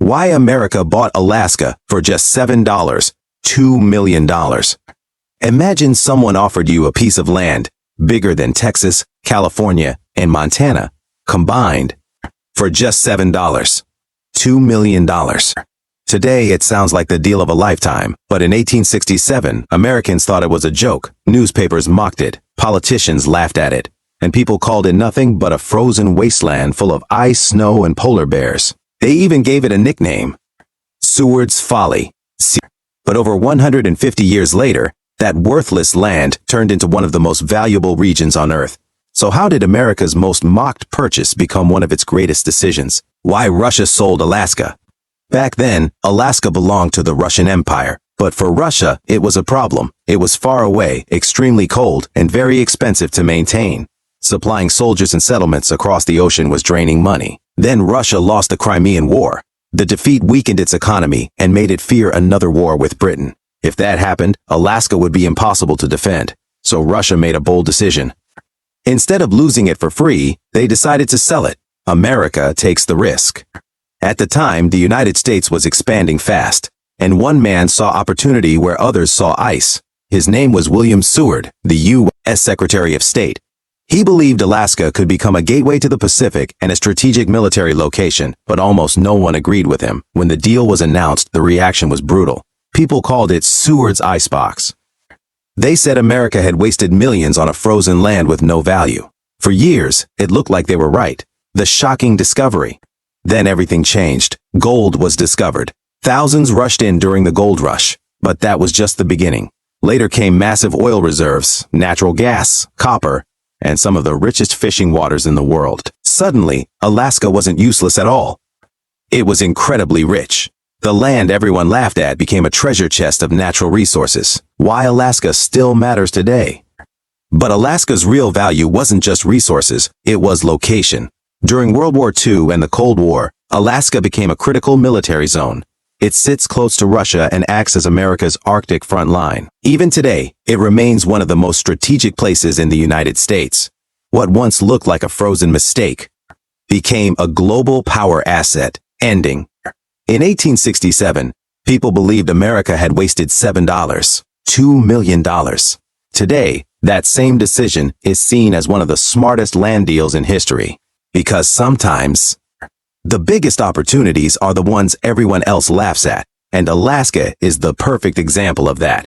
Why America bought Alaska for just $7, $2 million. Imagine someone offered you a piece of land bigger than Texas, California, and Montana combined for just $7, $2 million. Today, it sounds like the deal of a lifetime, but in 1867, Americans thought it was a joke. Newspapers mocked it, politicians laughed at it, and people called it nothing but a frozen wasteland full of ice, snow, and polar bears. They even gave it a nickname, Seward's Folly. But over 150 years later, that worthless land turned into one of the most valuable regions on Earth. So how did America's most mocked purchase become one of its greatest decisions? Why Russia sold Alaska? Back then, Alaska belonged to the Russian Empire, but for Russia, it was a problem. It was far away, extremely cold, and very expensive to maintain. Supplying soldiers and settlements across the ocean was draining money. Then Russia lost the Crimean War. The defeat weakened its economy and made it fear another war with Britain. If that happened, Alaska would be impossible to defend. So Russia made a bold decision. Instead of losing it for free, they decided to sell it. America takes the risk. At the time, the United States was expanding fast, and one man saw opportunity where others saw ice. His name was William Seward, the U.S. Secretary of State. He believed Alaska could become a gateway to the Pacific and a strategic military location, but almost no one agreed with him. When the deal was announced, the reaction was brutal. People called it Seward's icebox. They said America had wasted millions on a frozen land with no value. For years, it looked like they were right. The shocking discovery. Then everything changed. Gold was discovered. Thousands rushed in during the gold rush. But that was just the beginning. Later came massive oil reserves, natural gas, copper, and some of the richest fishing waters in the world. Suddenly, Alaska wasn't useless at all. It was incredibly rich. The land everyone laughed at became a treasure chest of natural resources. Why Alaska still matters today. But Alaska's real value wasn't just resources, it was location. During World War II and the Cold War, Alaska became a critical military zone. It sits close to Russia and acts as America's Arctic front line. Even today, it remains one of the most strategic places in the United States. What once looked like a frozen mistake became a global power asset, ending. In 1867, people believed America had wasted $7, $2 million. Today, that same decision is seen as one of the smartest land deals in history. Because sometimes, the biggest opportunities are the ones everyone else laughs at, and Alaska is the perfect example of that.